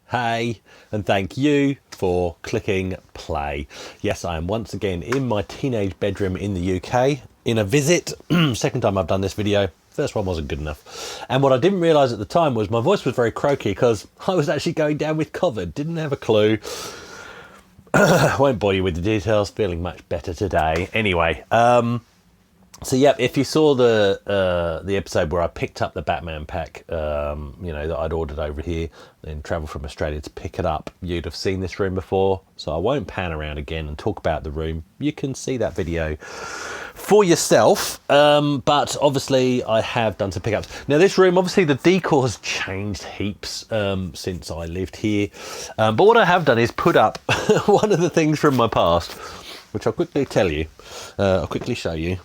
Hey, and thank you for clicking play. Yes, I am once again in my teenage bedroom in the UK in a visit. Second time I've done this video. First one wasn't good enough. And what I didn't realise at the time was my voice was very croaky because I was actually going down with COVID. Didn't have a clue. Won't bore you with the details. Feeling much better today. Anyway, so yeah, if you saw the episode where I picked up the Batman pack, you know, that I'd ordered over here, then travelled from Australia to pick it up, you'd have seen this room before. So I won't pan around again and talk about the room. You can see that video for yourself. But obviously I have done some pickups. Now this room, obviously the decor has changed heaps since I lived here. But what I have done is put up one of the things from my past, which I'll quickly tell you. I'll quickly show you.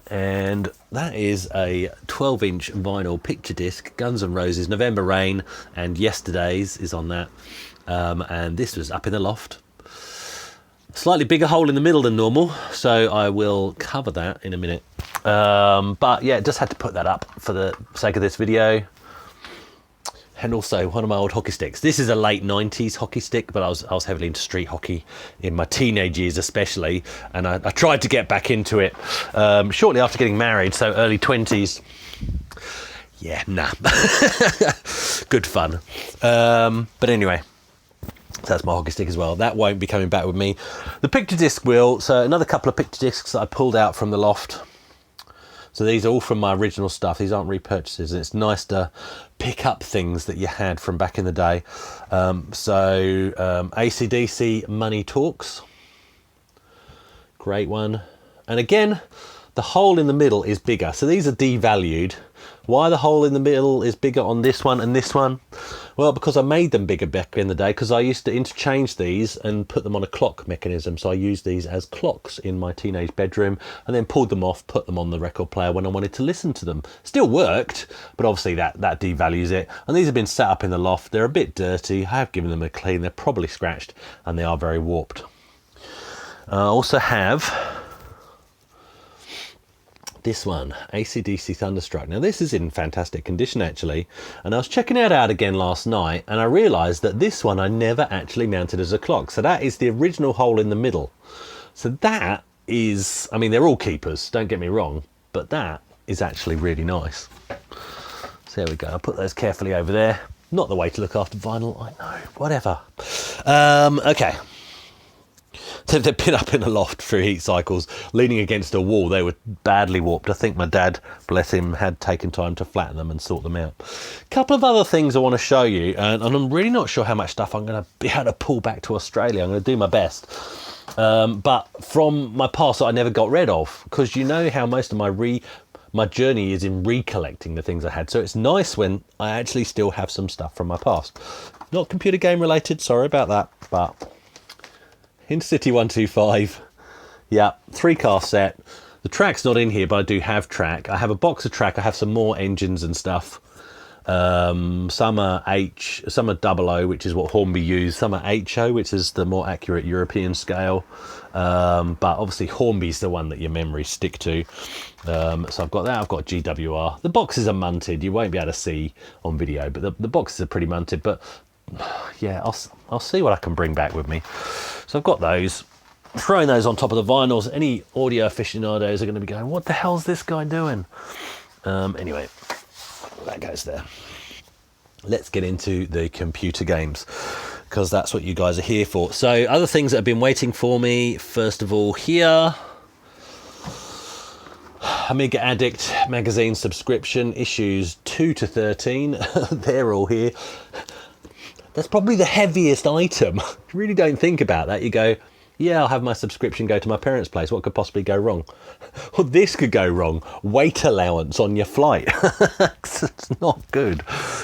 And that is a 12-inch vinyl picture disc, Guns N' Roses, November Rain, and Yesterday's is on that. And this was up in the loft. Slightly bigger hole in the middle than normal, so I will cover that in a minute. But yeah, just had to put that up for the sake of this video. And also one of my old hockey sticks. This is a late 90s hockey stick, but I was heavily into street hockey in my teenage years especially, and I tried to get back into it shortly after getting married, so early 20s. Yeah, nah. Good fun. But anyway, so that's my hockey stick as well. That won't be coming back with me. The picture disc will, so another couple of picture discs that I pulled out from the loft. So these are all from my original stuff. These aren't repurchases, and it's nice to pick up things that you had from back in the day. AC/DC Money Talks. Great one. And again, the hole in the middle is bigger. So these are devalued. Why the hole in the middle is bigger on this one and this one? Well, because I made them bigger back in the day, because I used to interchange these and put them on a clock mechanism. So I used these as clocks in my teenage bedroom and then pulled them off, put them on the record player when I wanted to listen to them. Still worked, but obviously that devalues it. And these have been set up in the loft. They're a bit dirty. I have given them a clean. They're probably scratched and they are very warped. I also have this one, AC/DC Thunderstruck. Now this is in fantastic condition actually, and I was checking it out again last night and I realised that this one I never actually mounted as a clock. So that is the original hole in the middle. So that is, I mean, they're all keepers, don't get me wrong, but that is actually really nice. So there we go, I'll put those carefully over there. Not the way to look after vinyl, I know, whatever. Okay. They've been up in the loft through heat cycles, leaning against a wall. They were badly warped. I think my dad, bless him, had taken time to flatten them and sort them out. A couple of other things I want to show you, and I'm really not sure how much stuff I'm going to be able to pull back to Australia. I'm going to do my best. But from my past that I never got rid of, because you know how most of my journey is in recollecting the things I had. So it's nice when I actually still have some stuff from my past. Not computer game related, sorry about that, but Intercity 125, yeah, 3-car set. The track's not in here, but I do have track. I have a box of track. I have some more engines and stuff. Some are H, some are 00, which is what Hornby used. Some are HO, which is the more accurate European scale. But obviously Hornby's the one that your memories stick to. So I've got that. I've got GWR. The boxes are munted. You won't be able to see on video, but the boxes are pretty munted. But yeah, I'll see what I can bring back with me. So I've got those, throwing those on top of the vinyls. Any audio aficionados are going to be going, what the hell's this guy doing? Anyway, that goes there. Let's get into the computer games, because that's what you guys are here for. So other things that have been waiting for me, first of all here, Amiga Addict magazine subscription, issues 2 to 13. They're all here. That's probably the heaviest item. You really don't think about that. You go, yeah, I'll have my subscription go to my parents' place. What could possibly go wrong? Well, this could go wrong. Weight allowance on your flight. It's not good.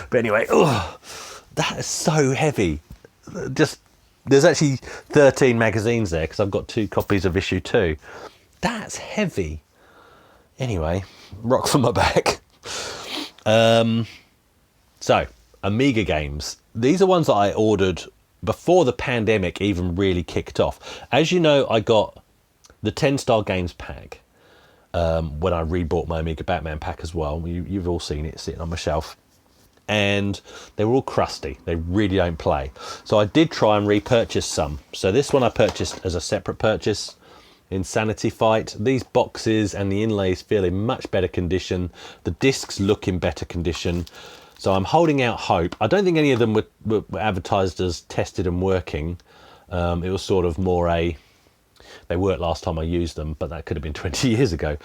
But anyway, that is so heavy. There's actually 13 magazines there because I've got 2 copies of issue 2. That's heavy. Anyway, rock from my back. So, Amiga Games. These are ones that I ordered before the pandemic even really kicked off. As you know, I got the 10-star games pack when I rebought my Amiga Batman pack as well. You've all seen it sitting on my shelf. and they were all crusty. They really don't play. So I did try and repurchase some. So this one I purchased as a separate purchase. Insanity Fight. These boxes and the inlays feel in much better condition. The discs look in better condition. So I'm holding out hope. I don't think any of them were advertised as tested and working. It was sort of more they worked last time I used them, but that could have been 20 years ago.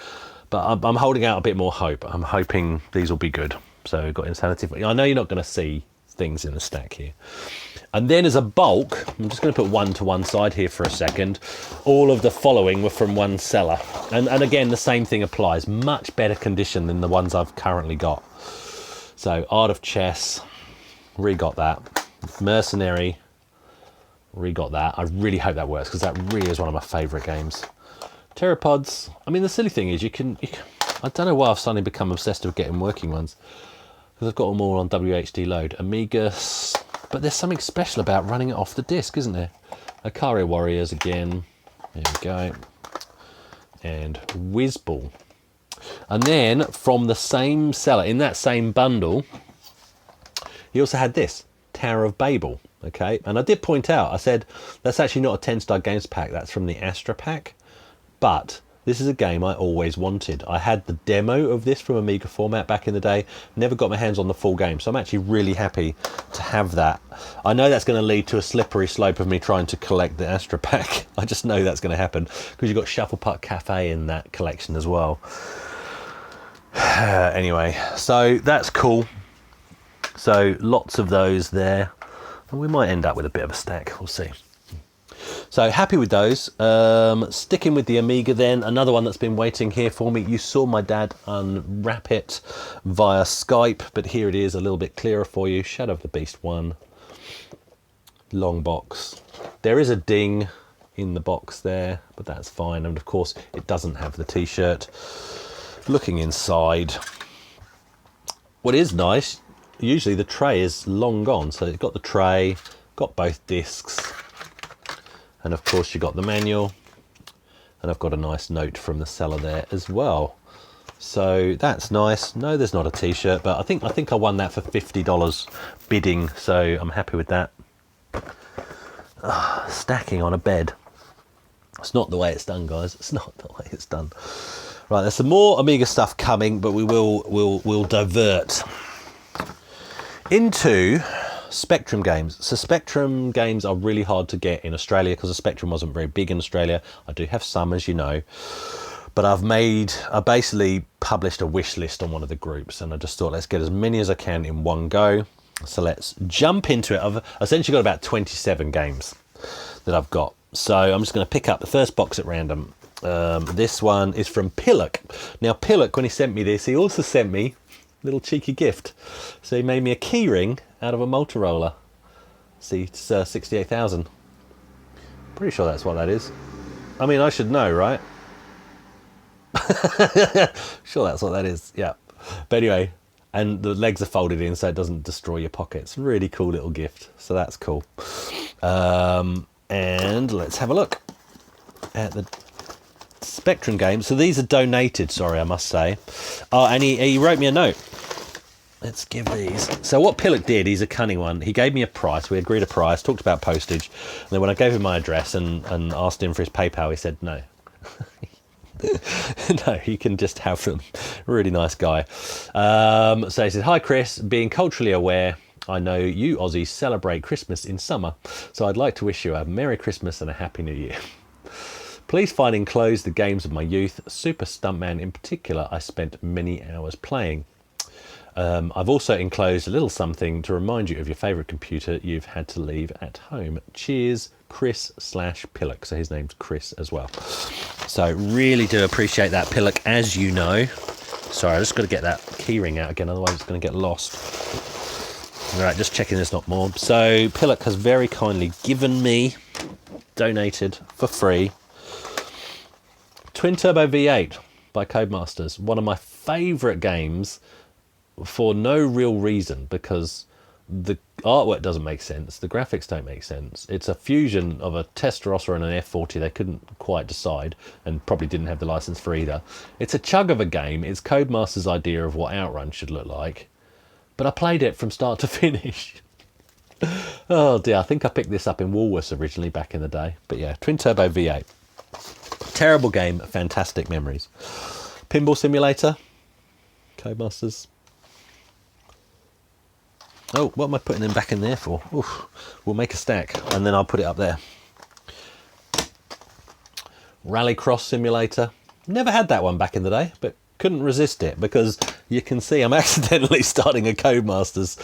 But I'm holding out a bit more hope. I'm hoping these will be good. So we've got Insanity Fight. I know you're not going to see things in the stack here. And then as a bulk, I'm just going to put one to one side here for a second. All of the following were from one seller. And again, the same thing applies. Much better condition than the ones I've currently got. So Art of Chess, re-got that. Mercenary, re-got that. I really hope that works because that really is one of my favourite games. Pteropods. I mean, the silly thing is you can I don't know why I've suddenly become obsessed with getting working ones. Because I've got them all on WHD load. Amiga, but there's something special about running it off the disc, isn't there? Ikari Warriors again. There we go. And Whizball. And then from the same seller, in that same bundle, he also had this, Tower of Babel. Okay, and I did point out, I said, that's actually not a 10-star games pack, that's from the Astra pack. But this is a game I always wanted. I had the demo of this from Amiga format back in the day, never got my hands on the full game, so I'm actually really happy to have that. I know that's going to lead to a slippery slope of me trying to collect the Astra pack. I just know that's going to happen, because you've got Shuffle Putt Cafe in that collection as well. Anyway, so that's cool. So lots of those there, and we might end up with a bit of a stack, we'll see. So happy with those. Sticking with the Amiga then, another one that's been waiting here for me. You saw my dad unwrap it via Skype, but here it is a little bit clearer for you. Shadow of the Beast 1. Long box. There is a ding in the box there, but that's fine. And of course, it doesn't have the t-shirt. Looking inside. What is nice, usually the tray is long gone. So it's got the tray, got both discs. And of course you got the manual, and I've got a nice note from the seller there as well. So that's nice. No, there's not a t-shirt, but I think I won that for $50 bidding, so I'm happy with that. Stacking on a bed. It's not the way it's done, guys. It's not the way it's done. Right, there's some more Amiga stuff coming, but we'll divert into Spectrum games. So Spectrum games are really hard to get in Australia because the Spectrum wasn't very big in Australia. I do have some, as you know, but I basically published a wish list on one of the groups, and I just thought, let's get as many as I can in one go. So let's jump into it. I've essentially got about 27 games that I've got. So I'm just going to pick up the first box at random. This one is from Pillock. Now Pillock, when he sent me this, he also sent me a little cheeky gift. So he made me a keyring out of a Motorola. See, it's 68,000. Pretty sure that's what that is. I mean, I should know, right? Sure, that's what that is. Yeah. But anyway, and the legs are folded in so it doesn't destroy your pockets. Really cool little gift. So that's cool. And let's have a look at the Spectrum games. So these are donated, sorry, I must say. Oh, and he wrote me a note. Let's give these. So what Pillock did, he's a cunning one. He gave me a price. We agreed a price, talked about postage. And then when I gave him my address and asked him for his PayPal, he said no. No, he can just have them. Really nice guy. So he said, hi Chris, being culturally aware, I know you Aussies celebrate Christmas in summer. So I'd like to wish you a Merry Christmas and a Happy New Year. Please find enclosed the games of my youth, Super Stunt Man in particular, I spent many hours playing. I've also enclosed a little something to remind you of your favourite computer you've had to leave at home. Cheers, Chris/Pillock. So his name's Chris as well. So really do appreciate that, Pillock, as you know. Sorry, I just got to get that keyring out again, otherwise it's going to get lost. All right, just checking there's not more. So Pillock has very kindly given me, donated for free, Twin Turbo V8 by Codemasters. One of my favourite games for no real reason, because the artwork doesn't make sense, the graphics don't make sense. It's a fusion of a Testarossa and an F40. They couldn't quite decide, and probably didn't have the license for either. It's a chug of a game. It's Codemasters' idea of what Outrun should look like, but I played it from start to finish. Oh dear, I think I picked this up in Woolworths originally back in the day. But yeah, Twin Turbo V8. Terrible game, fantastic memories. Pinball Simulator. Codemasters. Oh, what am I putting them back in there for? Oof. We'll make a stack and then I'll put it up there. Rallycross Simulator. Never had that one back in the day, but couldn't resist it because you can see I'm accidentally starting a Codemasters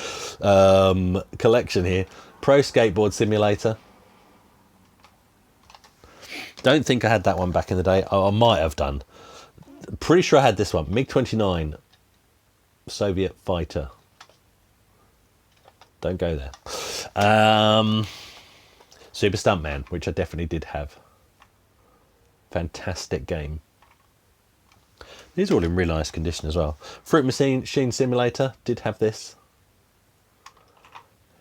collection here. Pro Skateboard Simulator. Don't think I had that one back in the day. Oh, I might have done. Pretty sure I had this one. MiG-29 Soviet fighter. Don't go there. Super Stunt Man, which I definitely did have. Fantastic game. These are all in really nice condition as well. Fruit Machine Simulator, did have this.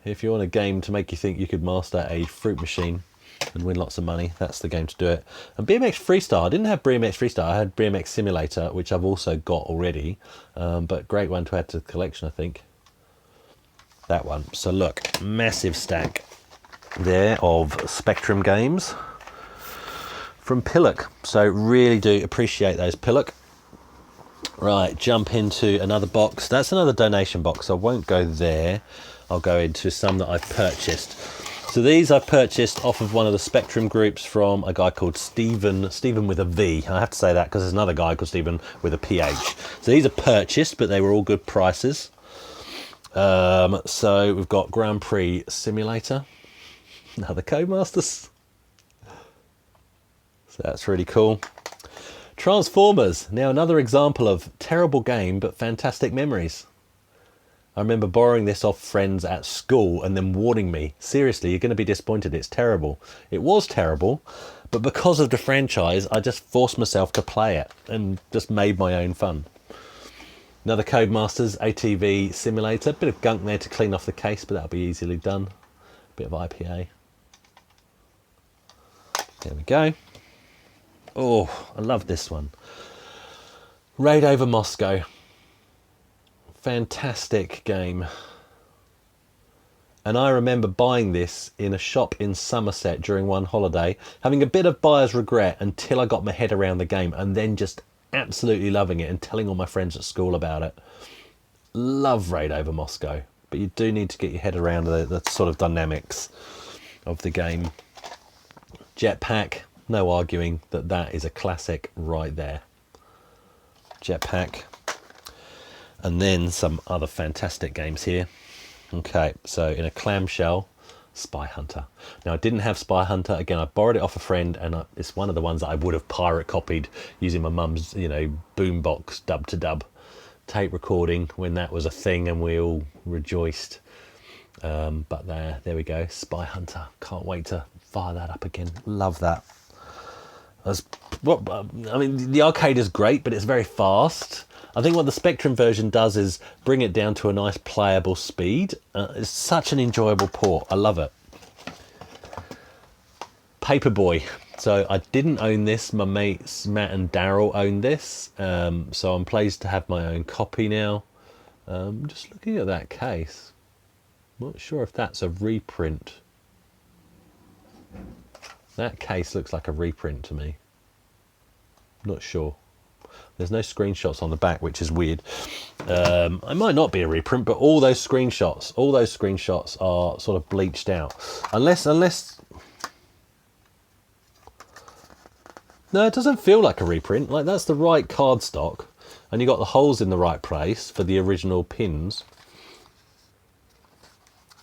If you want a game to make you think you could master a fruit machine and win lots of money, that's the game to do it. And BMX Freestyle, I didn't have BMX Freestyle, I had BMX Simulator, which I've also got already. But great one to add to the collection, I think. That one. So look, massive stack there of Spectrum games from Pillock. So really do appreciate those, Pillock. Right, jump into another box. That's another donation box. I won't go there. I'll go into some that I've purchased. So these I've purchased off of one of the Spectrum groups from a guy called Stephen with a V. I have to say that because there's another guy called Stephen with a PH. So these are purchased, but they were all good prices. So we've got Grand Prix Simulator, another Codemasters. So that's really cool. Transformers, now another example of terrible game but fantastic memories. I remember borrowing this off friends at school and them warning me, seriously, you're going to be disappointed, it's terrible. It was terrible, but because of the franchise, I just forced myself to play it and just made my own fun. Another Codemasters ATV Simulator. Bit of gunk there to clean off the case, but that'll be easily done. Bit of IPA. There we go. Oh, I love this one. Raid Over Moscow. Fantastic game. And I remember buying this in a shop in Somerset during one holiday, having a bit of buyer's regret until I got my head around the game, and then just absolutely loving it and telling all my friends at school about it. Love Raid Over Moscow, but you do need to get your head around the sort of dynamics of the game. Jetpack, no arguing that that is a classic right there. Jetpack. And then some other fantastic games here. Okay, so in a clamshell, Spy Hunter. Now I didn't have Spy Hunter. Again, I borrowed it off a friend, and it's one of the ones that I would have pirate copied using my mum's, boombox dub-to-dub tape recording when that was a thing, and we all rejoiced. But there we go, Spy Hunter. Can't wait to fire that up again. Love that. The arcade is great, but it's very fast. I think what the Spectrum version does is bring it down to a nice playable speed. It's such an enjoyable port. I love it. Paperboy. So I didn't own this. My mates Matt and Daryl owned this. So I'm pleased to have my own copy now. Just looking at that case. Not sure if that's a reprint. That case looks like a reprint to me. Not sure. There's no screenshots on the back, which is weird. It might not be a reprint, but all those screenshots are sort of bleached out. Unless... No, it doesn't feel like a reprint. Like, that's the right cardstock, and you got the holes in the right place for the original pins.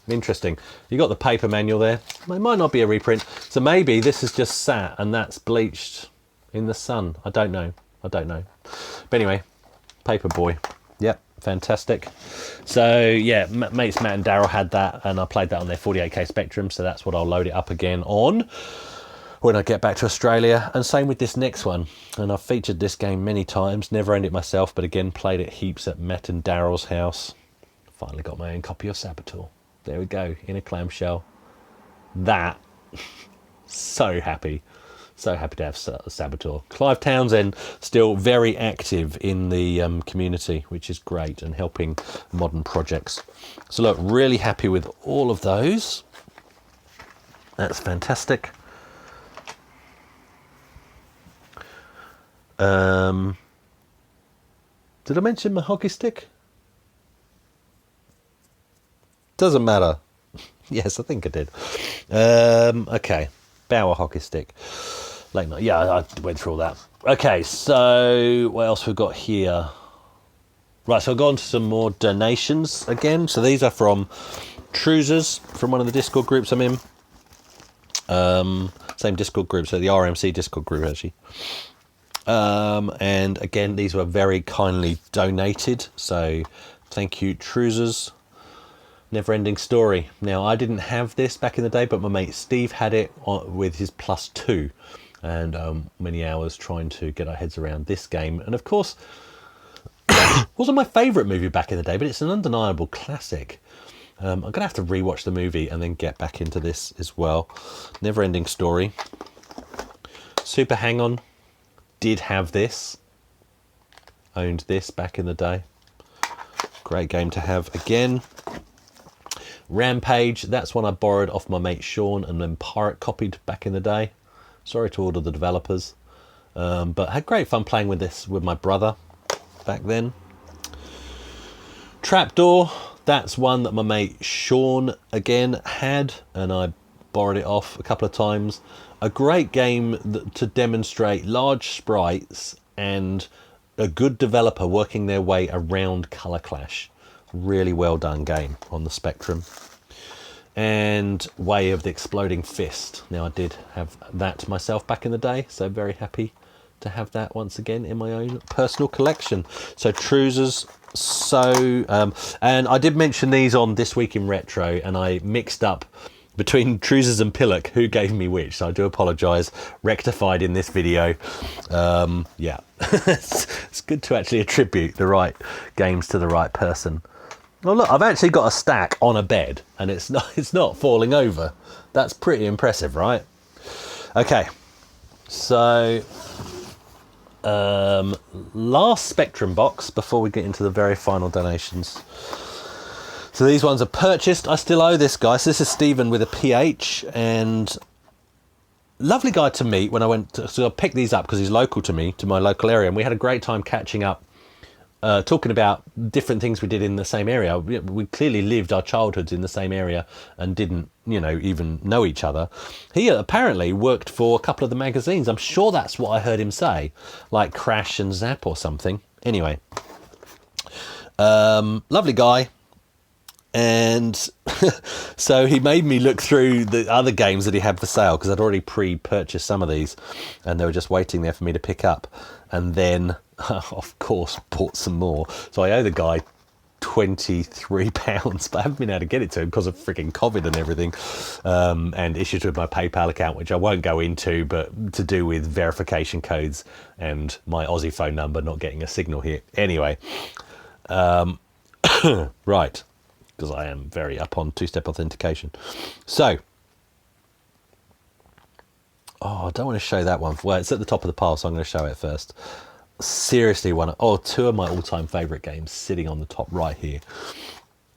Interesting. You got the paper manual there. It might not be a reprint. So maybe this is just sat and that's bleached in the sun. I don't know. But anyway, Paperboy. Yep, fantastic. So yeah, mates Matt and Daryl had that, and I played that on their 48K Spectrum, so that's what I'll load it up again on when I get back to Australia. And same with this next one. And I've featured this game many times, never owned it myself, but again, played it heaps at Matt and Daryl's house. Finally got my own copy of Saboteur. There we go, in a clamshell. That, so happy. So happy to have Saboteur. Clive Townsend still very active in the community, which is great, and helping modern projects. So look, really happy with all of those. That's fantastic. Did I mention my hockey stick? Doesn't matter. Yes, I think I did. Okay, Bauer hockey stick. Late night. Yeah, I went through all that. Okay, so what else we've got here? Right, so I've gone to some more donations again. So these are from Trousers, from one of the Discord groups I'm in. Same Discord group, so the RMC Discord group actually. And again, these were very kindly donated. So thank you, Trousers. Never Ending Story. Now, I didn't have this back in the day, but my mate Steve had it with his +2, and many hours trying to get our heads around this game. And of course, wasn't my favourite movie back in the day, but it's an undeniable classic. I'm going to have to rewatch the movie and then get back into this as well. Never Ending Story. Super Hang-On. Did have this. Owned this back in the day. Great game to have again. Rampage, that's one I borrowed off my mate Sean and then pirate copied back in the day. Sorry to all of the developers. But had great fun playing with this with my brother back then. Trapdoor, that's one that my mate Sean again had, and I borrowed it off a couple of times. A great game to demonstrate large sprites and a good developer working their way around colour clash. Really well done game on the Spectrum. And Way of the Exploding Fist. Now, I did have that myself back in the day, so very happy to have that once again in my own personal collection. So Trousers. So and I did mention these on This Week in Retro, and I mixed up between Trousers and Pillock who gave me which, so I do apologise. Rectified in this video. Yeah, it's good to actually attribute the right games to the right person. Well, look, I've actually got a stack on a bed, and it's not falling over. That's pretty impressive, right? Okay, so last Spectrum box before we get into the very final donations. So these ones are purchased. I still owe this guy. So this is Stephen with a PH, and lovely guy to meet when I went to, so I picked these up because he's local to me, to my local area, and we had a great time catching up, talking about different things we did in the same area. We clearly lived our childhoods in the same area and didn't, even know each other. He apparently worked for a couple of the magazines. I'm sure that's what I heard him say, like Crash and Zap or something. Anyway, lovely guy. And so he made me look through the other games that he had for sale, because I'd already pre-purchased some of these and they were just waiting there for me to pick up. And then, of course, bought some more. So I owe the guy £23, but I haven't been able to get it to him because of freaking COVID and everything, and issues with my PayPal account, which I won't go into, but to do with verification codes and my Aussie phone number not getting a signal here. Anyway, right. Because I am very up on two-step authentication. So, I don't want to show that one. Well, it's at the top of the pile, so I'm going to show it first. Seriously, two of my all-time favourite games sitting on the top right here.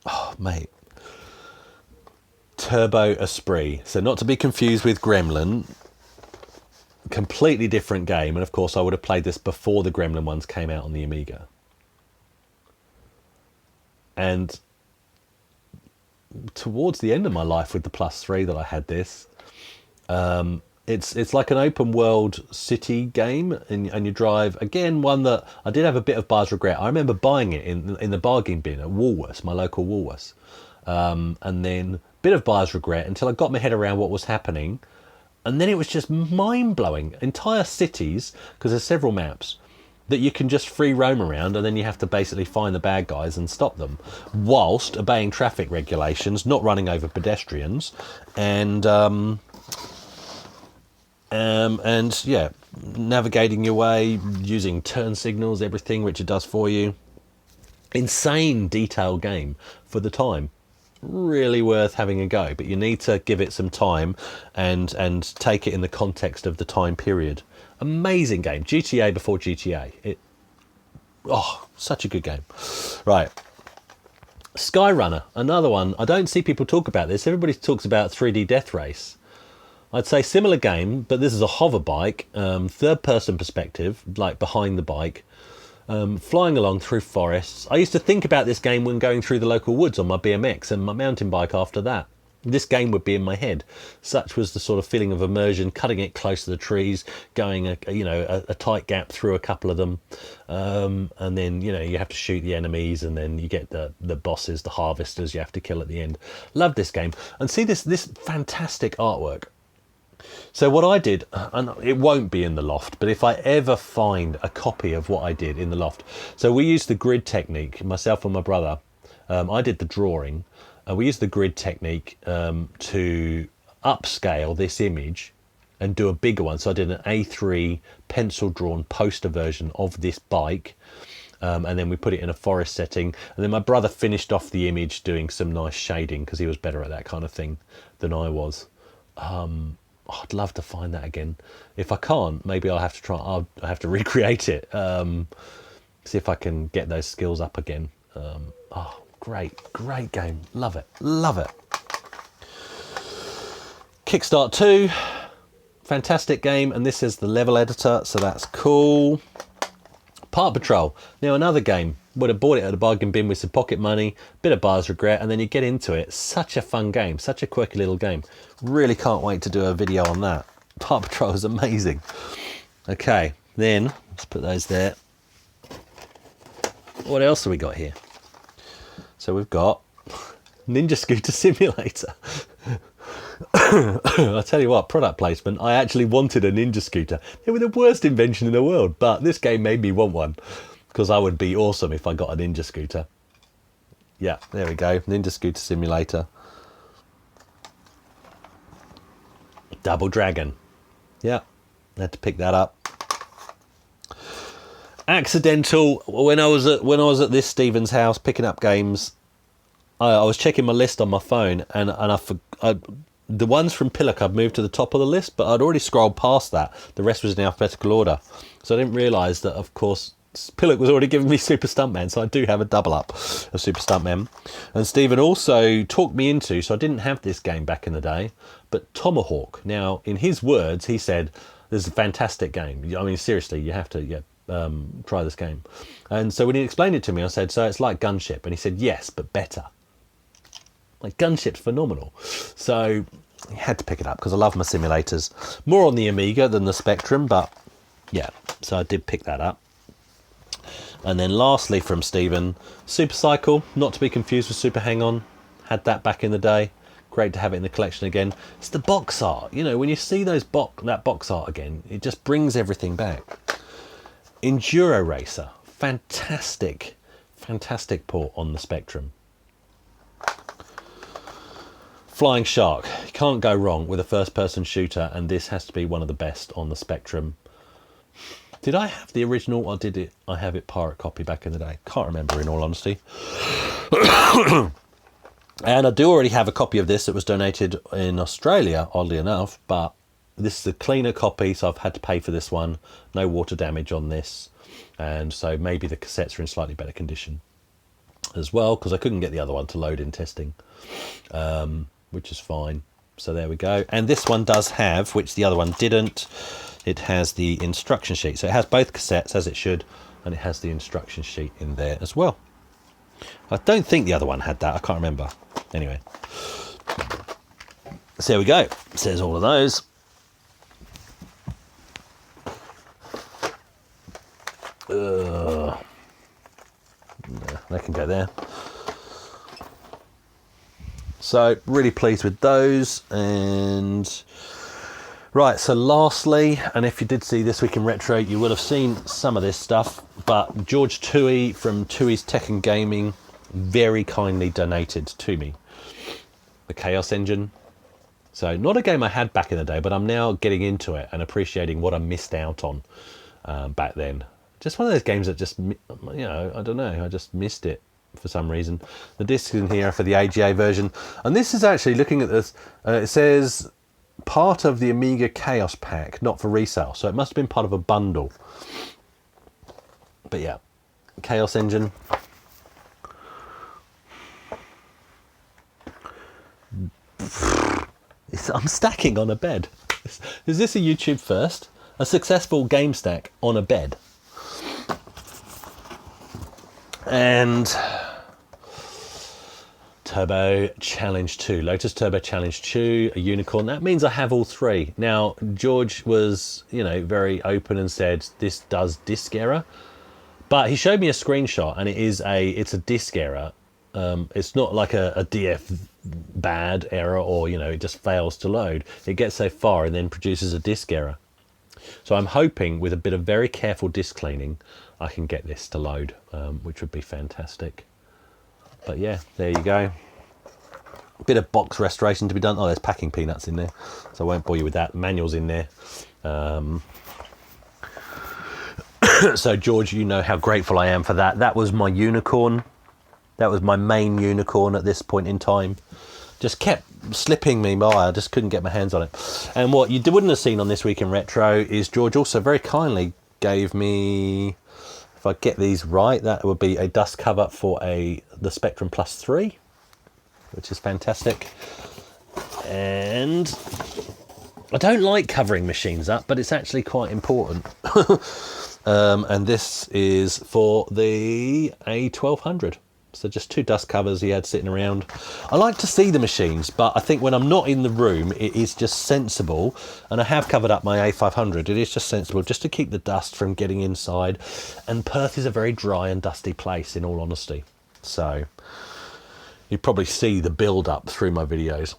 Oh, mate. Turbo Esprit. So not to be confused with Gremlin. Completely different game. And of course, I would have played this before the Gremlin ones came out on the Amiga. And towards the end of my life with the +3 that I had this, it's like an open world city game, and you drive, again, one that I did have a bit of buyer's regret. I remember buying it in the bargain bin at Woolworths, my local Woolworths, and then bit of buyer's regret until I got my head around what was happening, and then it was just mind-blowing. Entire cities, because there's several maps that you can just free roam around, and then you have to basically find the bad guys and stop them whilst obeying traffic regulations, not running over pedestrians, and yeah, navigating your way using turn signals, everything, which it does for you. Insane detailed game for the time. really worth having a go, but you need to give it some time and take it in the context of the time period. Amazing game. GTA before GTA. Such a good game. Right. Skyrunner, another one. I don't see people talk about this. Everybody talks about 3D Death Race. I'd say similar game, but this is a hover bike, third person perspective, like behind the bike, flying along through forests. I used to think about this game when going through the local woods on my BMX and my mountain bike after that. This game would be in my head. Such was the sort of feeling of immersion, cutting it close to the trees, going a tight gap through a couple of them, and then you have to shoot the enemies, and then you get the bosses, the harvesters you have to kill at the end. Love this game, and see this fantastic artwork. So what I did, and it won't be in the loft, but if I ever find a copy of what I did in the loft, so we used the grid technique, myself and my brother. I did the drawing. We used the grid technique to upscale this image and do a bigger one. So I did an A3 pencil drawn poster version of this bike, and then we put it in a forest setting, and then my brother finished off the image doing some nice shading because he was better at that kind of thing than I was. I'd love to find that again. If I can't, maybe I'll have to try. I'll have to recreate it. See if I can get those skills up again. Great game. Love it. Kickstart 2, fantastic game, and this is the level editor, so that's cool. Part Patrol, now another game. Would have bought it at a bargain bin with some pocket money, bit of buyer's regret, and then you get into it. Such a fun game, such a quirky little game. Really can't wait to do a video on that. Part Patrol is amazing. Okay, then let's put those there. What else have we got here? So we've got Ninja Scooter Simulator. I'll tell you what, product placement. I actually wanted a Ninja Scooter. They were the worst invention in the world, but this game made me want one because I would be awesome if I got a Ninja Scooter. Yeah, there we go. Ninja Scooter Simulator. Double Dragon. Yeah, had to pick that up. Accidental. When I was at this Stephen's house picking up games, I was checking my list on my phone, and the ones from Pillock I'd moved to the top of the list, but I'd already scrolled past that. The rest was in alphabetical order, so I didn't realise that, of course, Pillock was already giving me Super Stunt Man, so I do have a double up of Super Stunt Man. And Stephen also talked me into, so I didn't have this game back in the day, but Tomahawk. Now, in his words, he said, "This is a fantastic game. I mean, seriously, you have to try this game." And so when he explained it to me, I said, "So it's like Gunship?" And he said, "Yes, but better." Like, Gunship's phenomenal. So I had to pick it up because I love my simulators. More on the Amiga than the Spectrum, but yeah, so I did pick that up. And then lastly from Stephen, Super Cycle, not to be confused with Super Hang-On. Had that back in the day. Great to have it in the collection again. It's the box art. You know, when you see that box art again, it just brings everything back. Enduro Racer, fantastic port on the Spectrum. Flying Shark, you can't go wrong with a first-person shooter, and this has to be one of the best on the Spectrum. Did I have the original, or did I have it pirate copy back in the day? Can't remember, in all honesty. And I do already have a copy of this that was donated in Australia, oddly enough, but this is a cleaner copy, so I've had to pay for this one. No water damage on this, and so maybe the cassettes are in slightly better condition as well, because I couldn't get the other one to load in testing, which is fine. So there we go. And this one does have, which the other one didn't, it has the instruction sheet. So it has both cassettes, as it should, and it has the instruction sheet in there as well. I don't think the other one had that. I can't remember. Anyway. So there we go. It says all of those. They can go there. So really pleased with those. And right, so lastly, and if you did see This Week in Retro, you will have seen some of this stuff, but George Toohey from Toohey's Tech and Gaming very kindly donated to me the Chaos Engine. So not a game I had back in the day, but I'm now getting into it and appreciating what I missed out on back then. Just one of those games that just, I don't know, I just missed it. for some reason. The discs in here are for the AGA version, and this is actually, looking at this, it says part of the Amiga Chaos Pack, not for resale, so it must have been part of a bundle. But yeah, Chaos Engine. I'm stacking on a bed. Is this a YouTube first? A successful game stack on a bed. And Turbo Challenge 2, Lotus Turbo Challenge 2, a unicorn. That means I have all three. Now, George was, you know, very open and said this does disk error, but he showed me a screenshot, and it's a disk error. It's not like a DF bad error, or, you know, it just fails to load. It gets so far and then produces a disk error. So I'm hoping with a bit of very careful disk cleaning, I can get this to load, which would be fantastic. But yeah, there you go. A bit of box restoration to be done. Oh, there's packing peanuts in there, so I won't bore you with that. Manual's in there. So George, you know how grateful I am for that. That was my unicorn. That was my main unicorn at this point in time. Just kept slipping me by. I just couldn't get my hands on it. And what you wouldn't have seen on This Week in Retro is George also very kindly gave me, if I get these right, that would be a dust cover for the Spectrum Plus 3, which is fantastic. And I don't like covering machines up, but it's actually quite important. And this is for the A1200. So just two dust covers he had sitting around. I like to see the machines, but I think when I'm not in the room, it is just sensible, and I have covered up my A500, it is just sensible just to keep the dust from getting inside. And Perth is a very dry and dusty place, in all honesty. So you probably see the build up through my videos.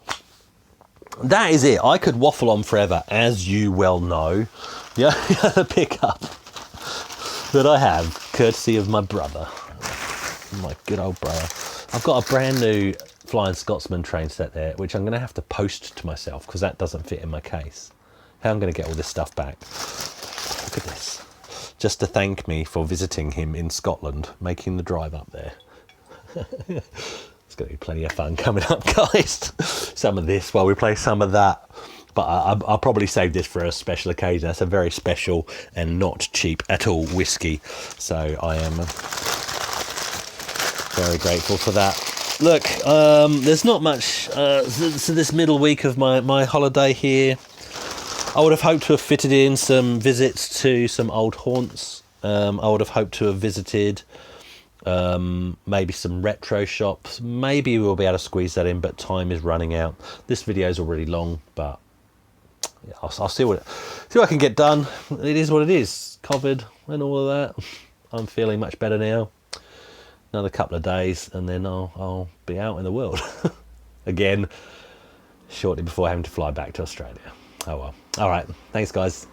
That is it. I could waffle on forever, as you well know. Yeah, the pickup that I have, courtesy of my brother. My good old brother. I've got a brand new Flying Scotsman train set there, which I'm going to have to post to myself because that doesn't fit in my case. How I'm going to get all this stuff back. Look at this. Just to thank me for visiting him in Scotland, making the drive up there. It's going to be plenty of fun coming up, guys. Some of this while we play some of that. But I'll probably save this for a special occasion. That's a very special and not cheap at all whiskey. So I am very grateful for that. Look, there's not much. So this middle week of my holiday here, I would have hoped to have fitted in some visits to some old haunts. I would have hoped to have visited maybe some retro shops. Maybe we'll be able to squeeze that in, but time is running out. This video is already long, but yeah, I'll see what I can get done. It is what it is. COVID and all of that. I'm feeling much better now. Another couple of days and then I'll be out in the world again shortly before having to fly back to Australia. Oh well. All right. Thanks, guys.